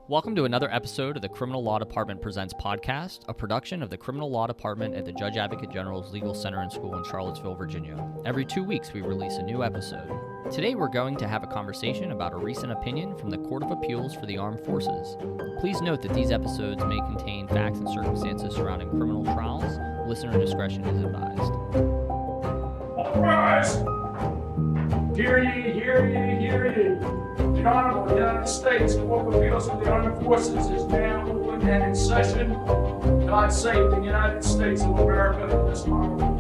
Welcome to another episode of the Criminal Law Department Presents podcast, a production of the Criminal Law Department at the Judge Advocate General's Legal Center and School in Charlottesville, Virginia. Every 2 weeks, we release a new episode. Today, we're going to have a conversation about a recent opinion from the Court of Appeals for the Armed Forces. Please note that these episodes may contain facts and circumstances surrounding criminal trials. Listener discretion is advised. All rise! Hear ye, hear ye, hear ye. The Honorable United States Court of Appeals of the Armed Forces is now open and in session. God save the United States of America and this honorable.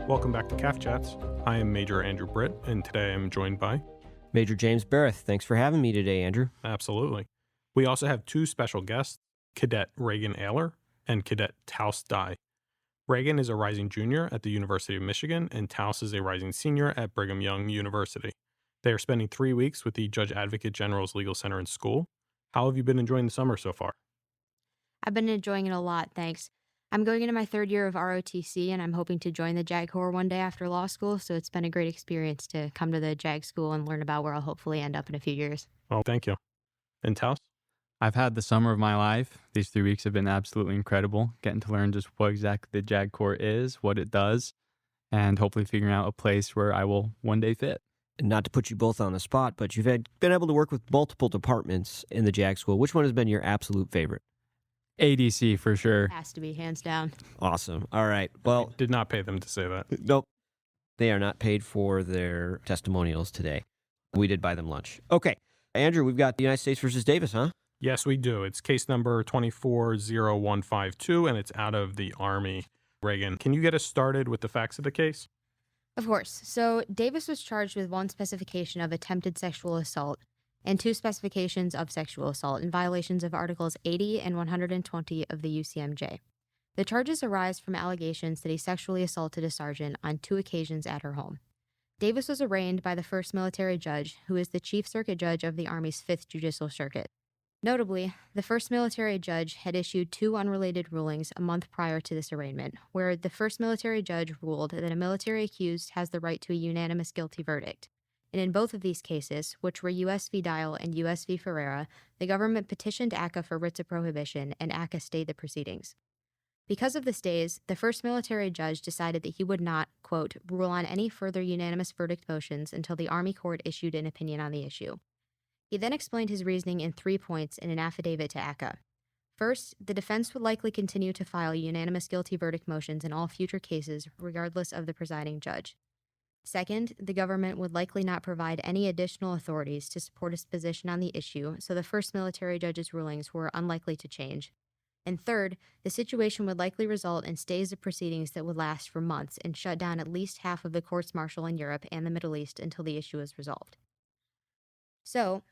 Welcome back to C.A.A.F Chats. I am Major Andrew Britt, and today I'm joined by Major James Barrett. Thanks for having me today, Andrew. Absolutely. We also have two special guests, Cadet Reagan Aylor and Cadet Taos Dye. Reagan is a rising junior at the University of Michigan, and Taos is a rising senior at Brigham Young University. They are spending 3 weeks with the Judge Advocate General's Legal Center and School. How have you been enjoying the summer so far? I've been enjoying it a lot, thanks. I'm going into my third year of ROTC, and I'm hoping to join the JAG Corps one day after law school, so it's been a great experience to come to the JAG school and learn about where I'll hopefully end up in a few years. Oh, thank you. And Taos? I've had the summer of my life. These 3 weeks have been absolutely incredible, getting to learn just what exactly the JAG Corps is, what it does, and hopefully figuring out a place where I will one day fit. And not to put you both on the spot, but you've been able to work with multiple departments in the JAG school. Which one has been your absolute favorite? ADC for sure. Has to be, hands down. Awesome. All right. Well, Did not pay them to say that. nope. They are not paid for their testimonials today. We did buy them lunch. Okay. Andrew, we've got the United States versus Davis, huh? Yes, we do. It's case number 240152, and it's out of the Army. Reagan, can you get us started with the facts of the case? Of course. So Davis was charged with one specification of attempted sexual assault and two specifications of sexual assault in violations of Articles 80 and 120 of the UCMJ. The charges arise from allegations that he sexually assaulted a sergeant on 2 occasions at her home. Davis was arraigned by the first military judge, who is the Chief Circuit Judge of the Army's 5th Judicial Circuit. Notably, the first military judge had issued 2 unrelated rulings a month prior to this arraignment, where the first military judge ruled that a military accused has the right to a unanimous guilty verdict. And in both of these cases, which were U.S. v. Dial and U.S. v. Ferreira, the government petitioned ACCA for writs of prohibition, and ACCA stayed the proceedings. Because of the stays, the first military judge decided that he would not, quote, rule on any further unanimous verdict motions until the Army court issued an opinion on the issue. He then explained his reasoning in 3 points in an affidavit to ACCA. First, the defense would likely continue to file unanimous guilty verdict motions in all future cases, regardless of the presiding judge. Second, the government would likely not provide any additional authorities to support its position on the issue, so the first military judge's rulings were unlikely to change. And third, the situation would likely result in stays of proceedings that would last for months and shut down at least half of the courts-martial in Europe and the Middle East until the issue is resolved. So,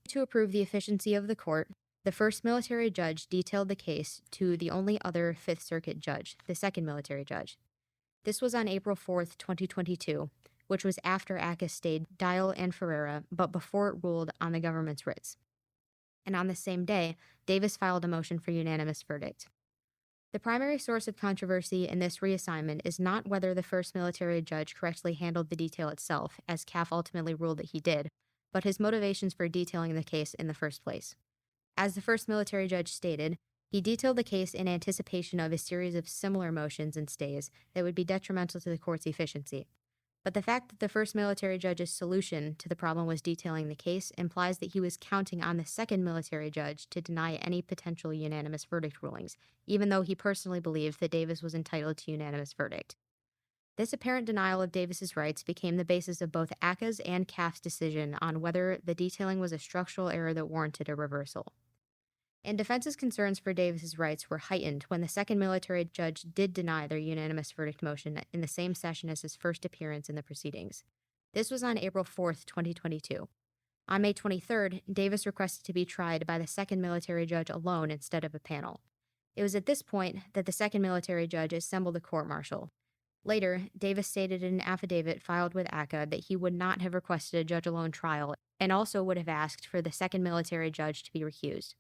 to approve the efficiency of the court, the first military judge detailed the case to the only other Fifth Circuit judge, the second military judge. This was on April 4th, 2022, which was after ACCA stayed Dial and Ferreira, but before it ruled on the government's writs. And on the same day, Davis filed a motion for unanimous verdict. The primary source of controversy in this reassignment is not whether the first military judge correctly handled the detail itself, as CAAF ultimately ruled that he did, but his motivations for detailing the case in the first place. As the first military judge stated, he detailed the case in anticipation of a series of similar motions and stays that would be detrimental to the court's efficiency. But the fact that the first military judge's solution to the problem was detailing the case implies that he was counting on the second military judge to deny any potential unanimous verdict rulings, even though he personally believed that Davis was entitled to unanimous verdict. This apparent denial of Davis's rights became the basis of both ACCA's and CAAF's decision on whether the detailing was a structural error that warranted a reversal. And defense's concerns for Davis's rights were heightened when the second military judge did deny their unanimous verdict motion in the same session as his first appearance in the proceedings. This was on April 4th, 2022. On May 23rd, Davis requested to be tried by the second military judge alone instead of a panel. It was at this point that the second military judge assembled a court-martial. Later, Davis stated in an affidavit filed with ACCA that he would not have requested a judge-alone trial and also would have asked for the second military judge to be recused.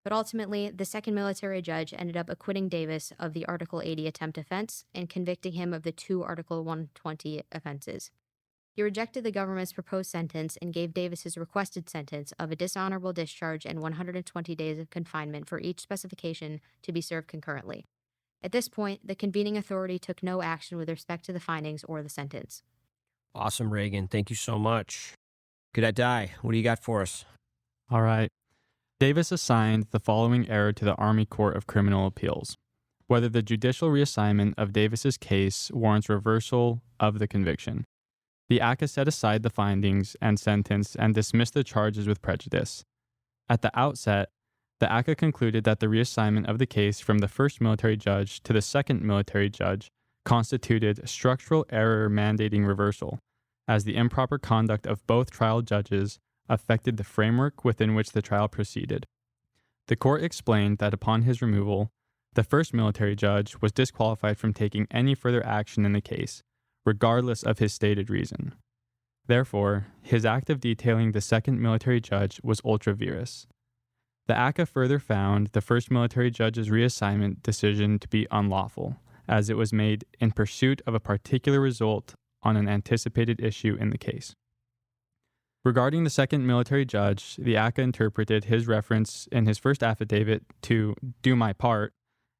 But ultimately, the second military judge ended up acquitting Davis of the Article 80 attempt offense and convicting him of the 2 Article 120 offenses. He rejected the government's proposed sentence and gave Davis his requested sentence of a dishonorable discharge and 120 days of confinement for each specification to be served concurrently. At this point, the convening authority took no action with respect to the findings or the sentence. Awesome, Reagan. Thank you so much. Cadet Dye, what do you got for us? All right. Davis assigned the following error to the Army Court of Criminal Appeals: whether the judicial reassignment of Davis's case warrants reversal of the conviction. The ACCA set aside the findings and sentence and dismissed the charges with prejudice. At the outset, the ACCA concluded that the reassignment of the case from the first military judge to the second military judge constituted structural error mandating reversal, as the improper conduct of both trial judges affected the framework within which the trial proceeded. The court explained that upon his removal, the first military judge was disqualified from taking any further action in the case, regardless of his stated reason. Therefore, his act of detailing the second military judge was ultra vires. The ACCA further found the first military judge's reassignment decision to be unlawful, as it was made in pursuit of a particular result on an anticipated issue in the case. Regarding the second military judge, the ACCA interpreted his reference in his first affidavit to "do my part"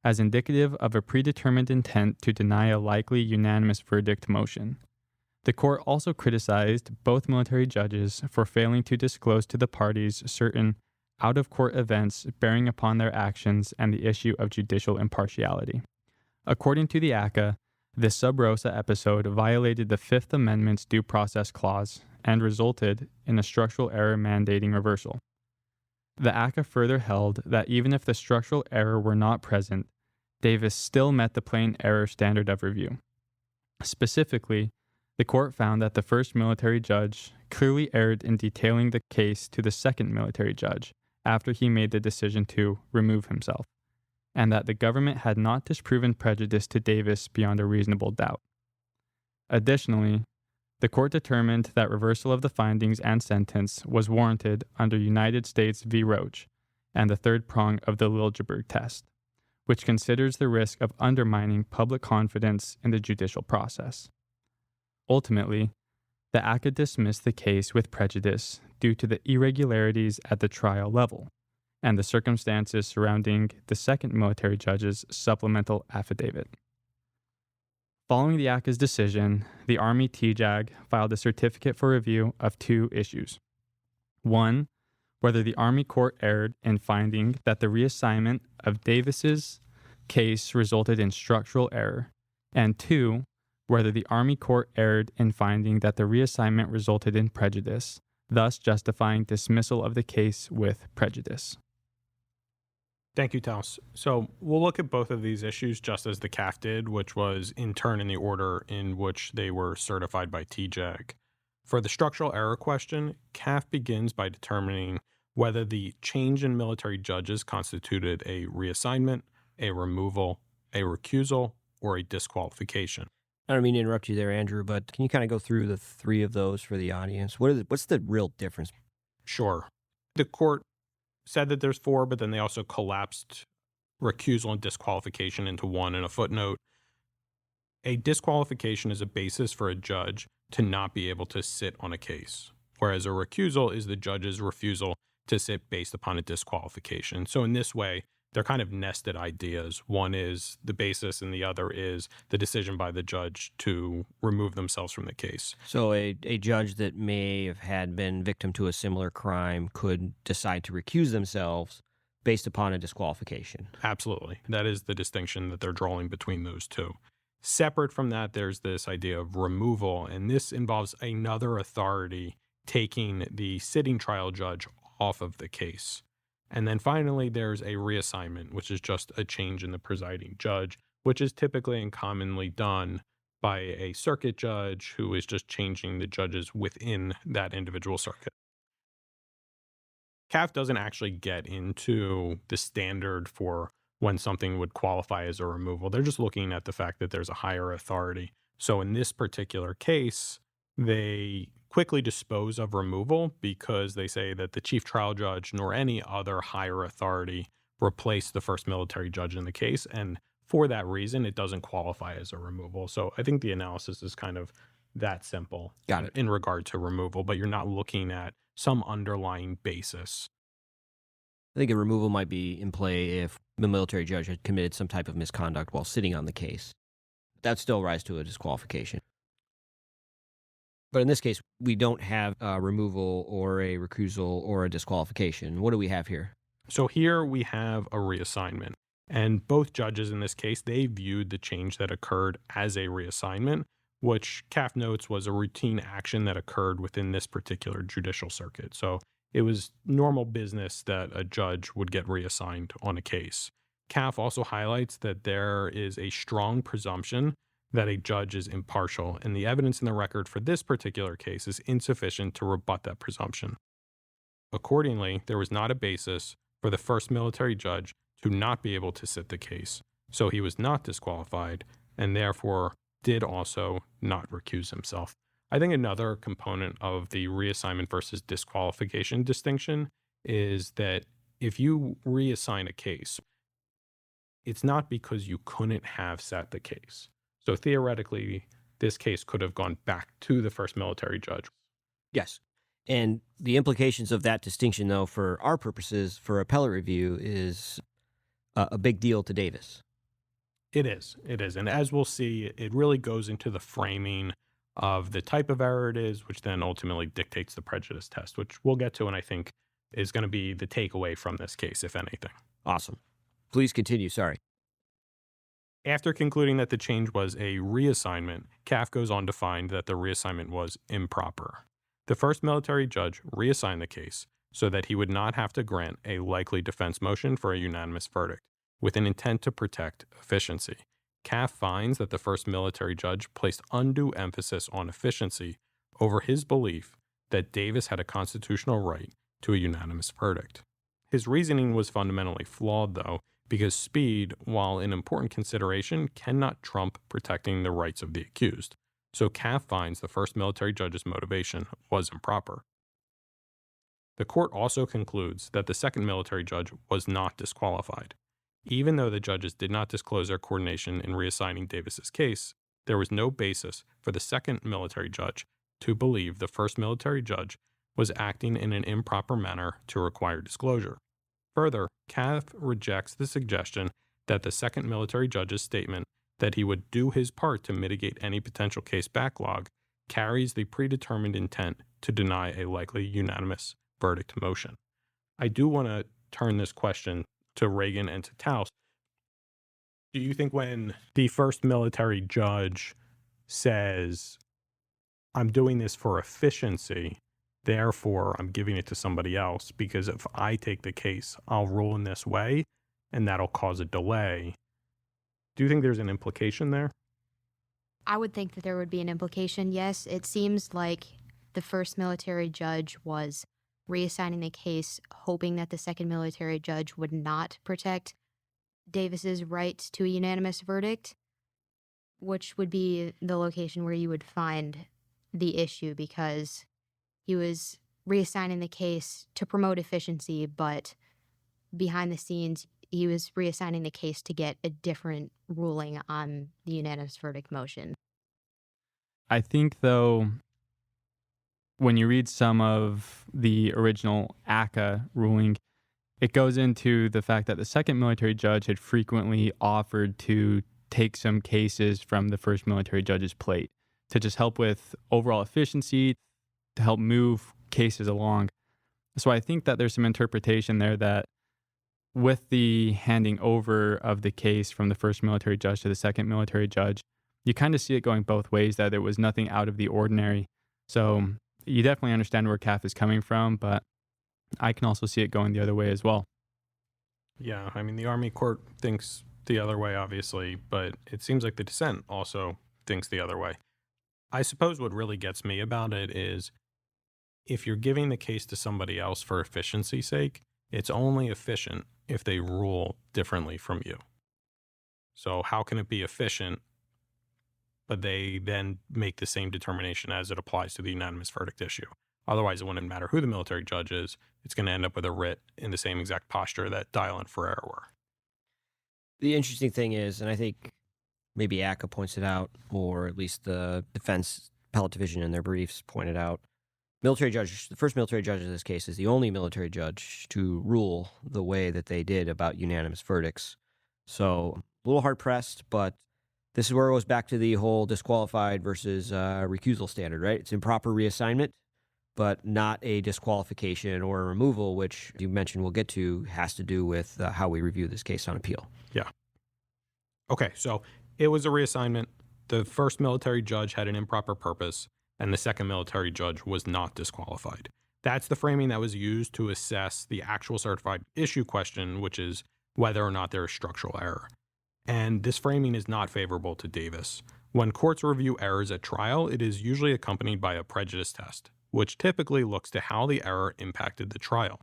as indicative of a predetermined intent to deny a likely unanimous verdict motion. The court also criticized both military judges for failing to disclose to the parties certain out-of-court events bearing upon their actions and the issue of judicial impartiality. According to the ACCA, this sub rosa episode violated the Fifth Amendment's due process clause and resulted in a structural error mandating reversal. The ACCA further held that even if the structural error were not present, Davis still met the plain error standard of review. Specifically, the court found that the first military judge clearly erred in detailing the case to the second military judge after he made the decision to remove himself, and that the government had not disproven prejudice to Davis beyond a reasonable doubt. Additionally, the court determined that reversal of the findings and sentence was warranted under United States v. Roach and the third prong of the Liljeburg test, which considers the risk of undermining public confidence in the judicial process. Ultimately, the ACCA dismissed the case with prejudice due to the irregularities at the trial level and the circumstances surrounding the second military judge's supplemental affidavit. Following the ACCA's decision, the Army TJAG filed a certificate for review of 2 issues. 1, whether the Army court erred in finding that the reassignment of Davis's case resulted in structural error, and 2, whether the Army court erred in finding that the reassignment resulted in prejudice, thus justifying dismissal of the case with prejudice. Thank you, Taos. So we'll look at both of these issues just as the C.A.A.F did, which was in turn in the order in which they were certified by TJAG. For the structural error question, C.A.A.F begins by determining whether the change in military judges constituted a reassignment, a removal, a recusal, or a disqualification. I don't mean to interrupt you there, Andrew, but can you kind of go through the 3 of those for the audience? What's the real difference? Sure. The court said that there's 4, but then they also collapsed recusal and disqualification into one in a footnote. A disqualification is a basis for a judge to not be able to sit on a case, whereas a recusal is the judge's refusal to sit based upon a disqualification. So in this way, they're kind of nested ideas. One is the basis and the other is the decision by the judge to remove themselves from the case. So a judge that may have had been victim to a similar crime could decide to recuse themselves based upon a disqualification. Absolutely. That is the distinction that they're drawing between those 2. Separate from that, there's this idea of removal, and this involves another authority taking the sitting trial judge off of the case. And then finally, there's a reassignment, which is just a change in the presiding judge, which is typically and commonly done by a circuit judge who is just changing the judges within that individual circuit. C.A.A.F doesn't actually get into the standard for when something would qualify as a removal. They're just looking at the fact that there's a higher authority. So in this particular case, they quickly dispose of removal because they say that the chief trial judge nor any other higher authority replace the first military judge in the case. And for that reason, it doesn't qualify as a removal. So I think the analysis is kind of that simple. Got it. In regard to removal, but you're not looking at some underlying basis. I think a removal might be in play if the military judge had committed some type of misconduct while sitting on the case. That still rise to a disqualification. But in this case, we don't have a removal or a recusal or a disqualification. What do we have here? So here we have a reassignment. And both judges in this case, they viewed the change that occurred as a reassignment, which C.A.A.F notes was a routine action that occurred within this particular judicial circuit. So it was normal business that a judge would get reassigned on a case. C.A.A.F also highlights that there is a strong presumption that a judge is impartial, and the evidence in the record for this particular case is insufficient to rebut that presumption. Accordingly, there was not a basis for the first military judge to not be able to sit the case, so he was not disqualified, and therefore did also not recuse himself. I think another component of the reassignment versus disqualification distinction is that if you reassign a case, it's not because you couldn't have sat the case. So theoretically, this case could have gone back to the first military judge. Yes. And the implications of that distinction, though, for our purposes, for appellate review, is a big deal to Davis. It is. And as we'll see, it really goes into the framing of the type of error it is, which then ultimately dictates the prejudice test, which we'll get to and I think is going to be the takeaway from this case, if anything. Awesome. Please continue. Sorry. After concluding that the change was a reassignment, C.A.A.F goes on to find that the reassignment was improper. The first military judge reassigned the case so that he would not have to grant a likely defense motion for a unanimous verdict, with an intent to protect efficiency. C.A.A.F finds that the first military judge placed undue emphasis on efficiency over his belief that Davis had a constitutional right to a unanimous verdict. His reasoning was fundamentally flawed, though, because speed, while an important consideration, cannot trump protecting the rights of the accused. So C.A.A.F finds the first military judge's motivation was improper. The court also concludes that the second military judge was not disqualified. Even though the judges did not disclose their coordination in reassigning Davis's case, there was no basis for the second military judge to believe the first military judge was acting in an improper manner to require disclosure. Further, C.A.A.F rejects the suggestion that the second military judge's statement that he would do his part to mitigate any potential case backlog carries the predetermined intent to deny a likely unanimous verdict motion. I do want to turn this question to Reagan and to Taos. Do you think when the first military judge says, I'm doing this for efficiency, therefore I'm giving it to somebody else because if I take the case, I'll rule in this way and that'll cause a delay, do you think there's an implication there? I would think that there would be an implication, yes. It seems like the first military judge was reassigning the case, hoping that the second military judge would not protect Davis's right to a unanimous verdict, which would be the location where you would find the issue because he was reassigning the case to promote efficiency, but behind the scenes, he was reassigning the case to get a different ruling on the unanimous verdict motion. I think, though, when you read some of the original C.A.A.F ruling, it goes into the fact that the second military judge had frequently offered to take some cases from the first military judge's plate to just help with overall efficiency, to help move cases along. So I think that there's some interpretation there that with the handing over of the case from the first military judge to the second military judge, you kind of see it going both ways, that there was nothing out of the ordinary. So you definitely understand where C.A.A.F is coming from, but I can also see it going the other way as well. Yeah, I mean, the Army court thinks the other way, obviously, but it seems like the dissent also thinks the other way. I suppose what really gets me about it is if you're giving the case to somebody else for efficiency's sake, it's only efficient if they rule differently from you. So how can it be efficient, but they then make the same determination as it applies to the unanimous verdict issue? Otherwise, it wouldn't matter who the military judge is. It's going to end up with a writ in the same exact posture that Dial and Ferrer were. The interesting thing is, and I think maybe ACCA points it out, or at least the defense appellate division in their briefs pointed out, the first military judge in this case is the only military judge to rule the way that they did about unanimous verdicts. So a little hard-pressed, but this is where it goes back to the whole disqualified versus recusal standard, right? It's improper reassignment, but not a disqualification or a removal, which you mentioned we'll get to, has to do with how we review this case on appeal. Yeah. Okay, so it was a reassignment. The first military judge had an improper purpose, and the second military judge was not disqualified. That's the framing that was used to assess the actual certified issue question, which is whether or not there is structural error. And this framing is not favorable to Davis. When courts review errors at trial, it is usually accompanied by a prejudice test, which typically looks to how the error impacted the trial.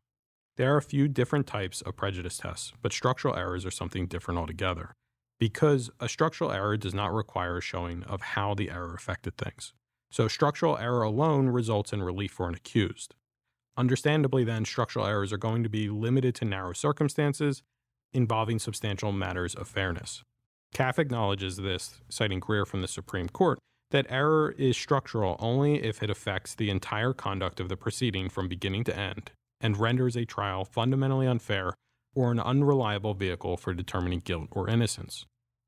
There are a few different types of prejudice tests, but structural errors are something different altogether, because a structural error does not require a showing of how the error affected things. So structural error alone results in relief for an accused. Understandably then, structural errors are going to be limited to narrow circumstances involving substantial matters of fairness. C.A.A.F acknowledges this, citing Greer from the Supreme Court, that error is structural only if it affects the entire conduct of the proceeding from beginning to end and renders a trial fundamentally unfair or an unreliable vehicle for determining guilt or innocence.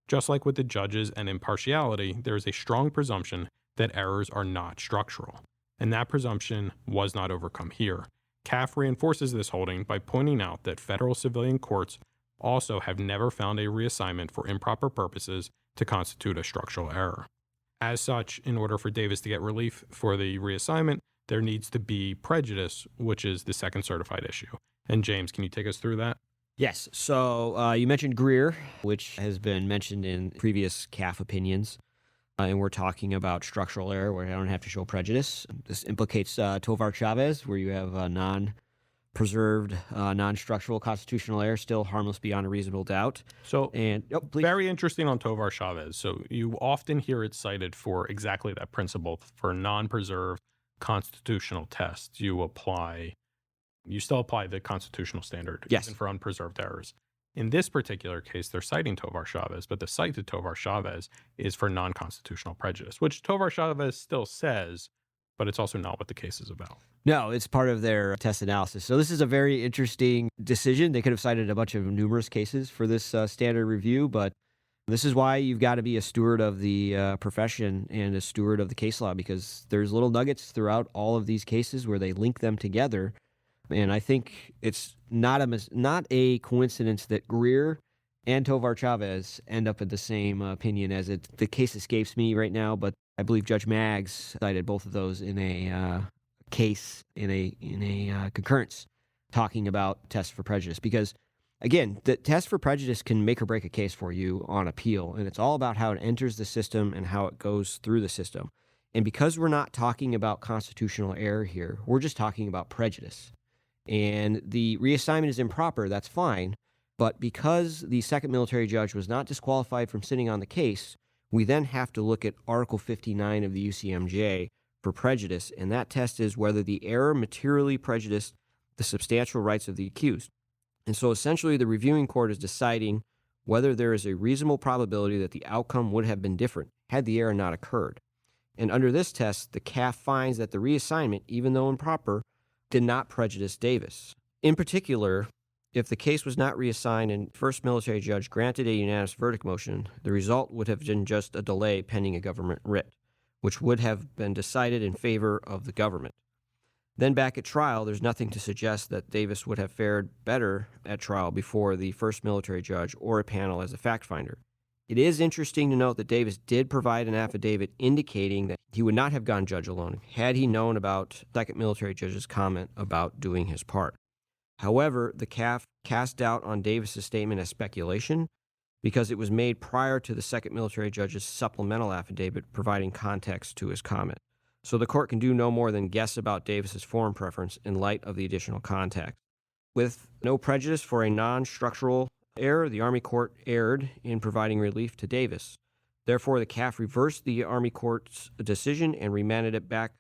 Just like with the judges and impartiality, there is a strong presumption that errors are not structural, and that presumption was not overcome here. C.A.A.F reinforces this holding by pointing out that federal civilian courts also have never found a reassignment for improper purposes to constitute a structural error. As such, in order for Davis to get relief for the reassignment, there needs to be prejudice, which is the second certified issue. And James, can you take us through that? Yes. So you mentioned Greer, which has been mentioned in previous C.A.A.F opinions. And we're talking about structural error where I don't have to show prejudice. This implicates Tovar Chavez, where you have a non-preserved, non-structural constitutional error, still harmless beyond a reasonable doubt. So, please. Very interesting on Tovar Chavez. So you often hear it cited for exactly that principle. For non-preserved constitutional tests, you still apply the constitutional standard, yes, even for unpreserved errors. In this particular case, they're citing Tovar Chavez, but the cite to Tovar Chavez is for non-constitutional prejudice, which Tovar Chavez still says, but it's also not what the case is about. No, it's part of their test analysis. So this is a very interesting decision. They could have cited a bunch of numerous cases for this standard review, but this is why you've got to be a steward of the profession and a steward of the case law, because there's little nuggets throughout all of these cases where they link them together. And I think it's not a coincidence that Greer and Tovar Chavez end up at the same opinion as it. The case escapes me right now, but I believe Judge Maggs cited both of those in a case in a concurrence talking about tests for prejudice. Because again, the test for prejudice can make or break a case for you on appeal, and it's all about how it enters the system and how it goes through the system. And because we're not talking about constitutional error here, we're just talking about prejudice. And the reassignment is improper, that's fine. But because the second military judge was not disqualified from sitting on the case, we then have to look at Article 59 of the UCMJ for prejudice. And that test is whether the error materially prejudiced the substantial rights of the accused. And so essentially the reviewing court is deciding whether there is a reasonable probability that the outcome would have been different had the error not occurred. And under this test, the C.A.A.F finds that the reassignment, even though improper, did not prejudice Davis. In particular, if the case was not reassigned and first military judge granted a unanimous verdict motion, the result would have been just a delay pending a government writ, which would have been decided in favor of the government. Then back at trial, there's nothing to suggest that Davis would have fared better at trial before the first military judge or a panel as a fact finder. It is interesting to note that Davis did provide an affidavit indicating that he would not have gone judge alone had he known about second military judge's comment about doing his part. However, the C.A.A.F cast doubt on Davis's statement as speculation because it was made prior to the second military judge's supplemental affidavit providing context to his comment. So the court can do no more than guess about Davis's forum preference in light of the additional context. With no prejudice for a non-structural error, the Army Court erred in providing relief to Davis. Therefore, the C.A.A.F reversed the Army Court's decision and remanded it back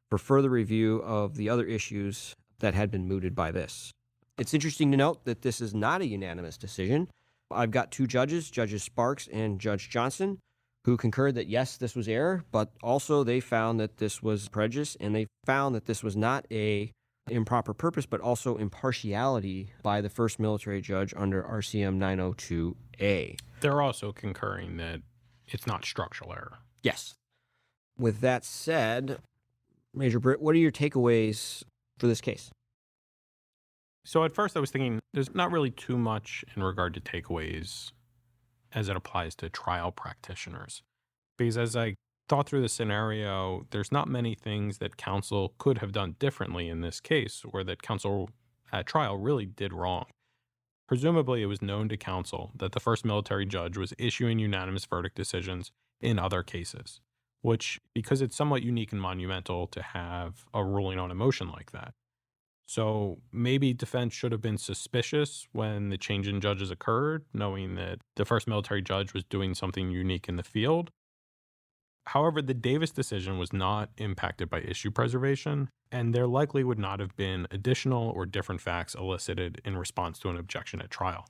for further review of the other issues that had been mooted by this. It's interesting to note that this is not a unanimous decision. I've got two judges, Judges Sparks and Judge Johnson, who concurred that yes, this was error, but also they found that this was prejudice, and they found that this was not a improper purpose, but also impartiality by the first military judge under RCM 902A. They're also concurring that it's not structural error. Yes. With that said, Major Britt, what are your takeaways for this case? So at first I was thinking there's not really too much in regard to takeaways as it applies to trial practitioners. Because as I thought through the scenario, there's not many things that counsel could have done differently in this case, or that counsel at trial really did wrong. Presumably, it was known to counsel that the first military judge was issuing unanimous verdict decisions in other cases, which, because it's somewhat unique and monumental to have a ruling on a motion like that. So maybe defense should have been suspicious when the change in judges occurred, knowing that the first military judge was doing something unique in the field. However, the Davis decision was not impacted by issue preservation, and there likely would not have been additional or different facts elicited in response to an objection at trial.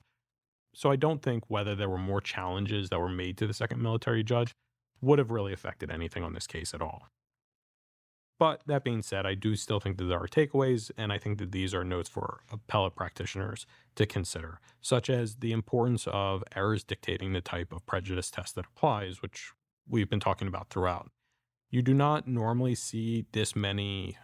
So I don't think whether there were more challenges that were made to the second military judge would have really affected anything on this case at all. But that being said, I do still think that there are takeaways, and I think that these are notes for appellate practitioners to consider, such as the importance of errors dictating the type of prejudice test that applies, which we've been talking about throughout. You do not normally see this many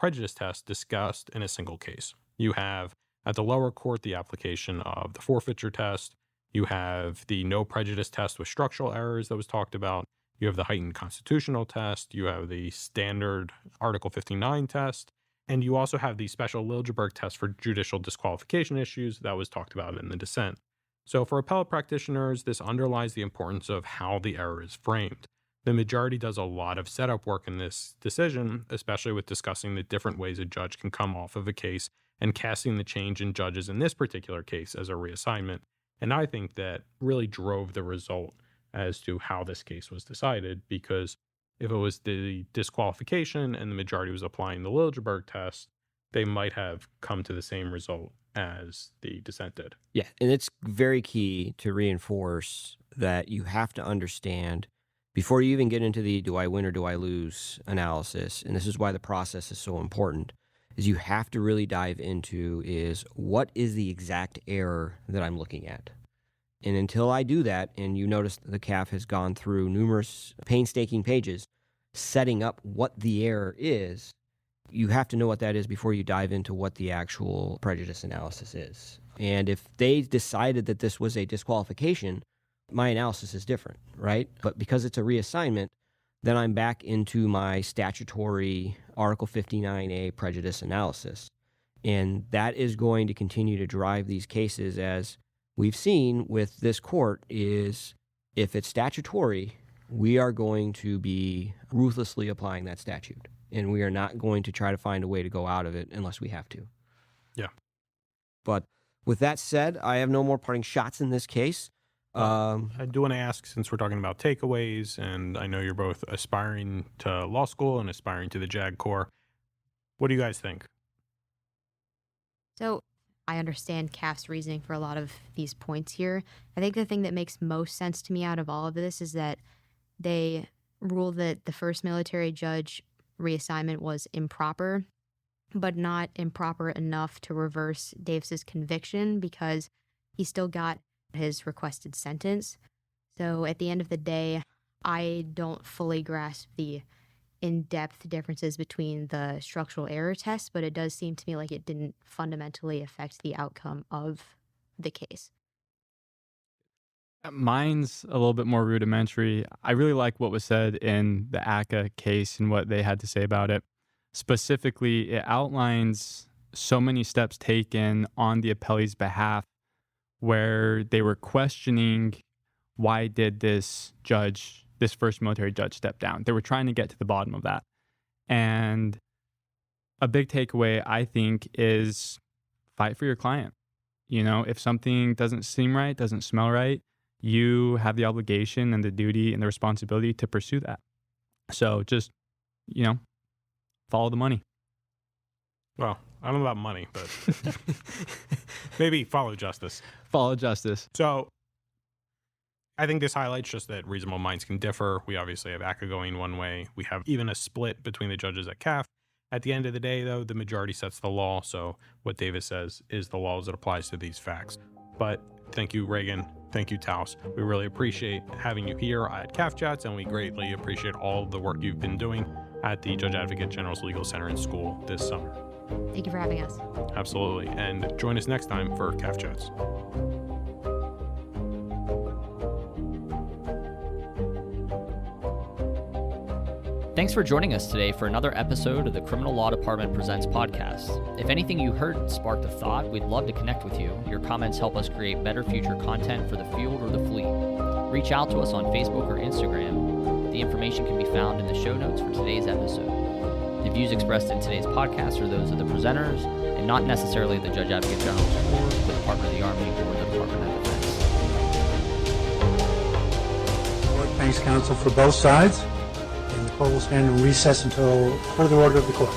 prejudice tests discussed in a single case. You have, at the lower court, the application of the forfeiture test. You have the no prejudice test with structural errors that was talked about. You have the heightened constitutional test. You have the standard Article 59 test. And you also have the special Liljeburg test for judicial disqualification issues that was talked about in the dissent. So for appellate practitioners, this underlies the importance of how the error is framed. The majority does a lot of setup work in this decision, especially with discussing the different ways a judge can come off of a case and casting the change in judges in this particular case as a reassignment. And I think that really drove the result as to how this case was decided, because if it was the disqualification and the majority was applying the Liljeburg test, they might have come to the same result as the dissent did. Yeah, and it's very key to reinforce that you have to understand before you even get into the do I win or do I lose analysis, and this is why the process is so important, is you have to really dive into is what is the exact error that I'm looking at. And until I do that, and you notice the CAAF has gone through numerous painstaking pages setting up what the error is, you have to know what that is before you dive into what the actual prejudice analysis is. And if they decided that this was a disqualification, my analysis is different, right? But because it's a reassignment, then I'm back into my statutory Article 59A prejudice analysis. And that is going to continue to drive these cases, as we've seen with this court, is if it's statutory, we are going to be ruthlessly applying that statute. And we are not going to try to find a way to go out of it unless we have to. Yeah. But with that said, I have no more parting shots in this case. I do want to ask, since we're talking about takeaways, and I know you're both aspiring to law school and aspiring to the JAG Corps, what do you guys think? So I understand CAAF's reasoning for a lot of these points here. I think the thing that makes most sense to me out of all of this is that they rule that the first military judge reassignment was improper, but not improper enough to reverse Davis's conviction because he still got his requested sentence. So at the end of the day, I don't fully grasp the in-depth differences between the structural error test, but it does seem to me like it didn't fundamentally affect the outcome of the case. Mine's a little bit more rudimentary. I really like what was said in the C.A.A.F case and what they had to say about it. Specifically, it outlines so many steps taken on the appellee's behalf where they were questioning why did this first military judge step down. They were trying to get to the bottom of that. And a big takeaway, I think, is fight for your client. You know, if something doesn't seem right, doesn't smell right, you have the obligation and the duty and the responsibility to pursue that. So just, follow the money. Well, I don't know about money, but maybe follow justice. Follow justice. So I think this highlights just that reasonable minds can differ. We obviously have ACCA going one way. We have even a split between the judges at CAAF. At the end of the day, though, the majority sets the law. So what Davis says is the law as it applies to these facts. But thank you, Reagan. Thank you, Taos. We really appreciate having you here at CAAF Chats, and we greatly appreciate all the work you've been doing at the Judge Advocate General's Legal Center and School this summer. Thank you for having us. Absolutely. And join us next time for CAAF Chats. Thanks for joining us today for another episode of the Criminal Law Department Presents podcast. If anything you heard sparked a thought, we'd love to connect with you. Your comments help us create better future content for the field or the fleet. Reach out to us on Facebook or Instagram. The information can be found in the show notes for today's episode. The views expressed in today's podcast are those of the presenters and not necessarily the Judge Advocate General's Court, the Department of the Army, or the Department of Defense. Court thanks counsel for both sides. And the court will stand in recess until further order of the court.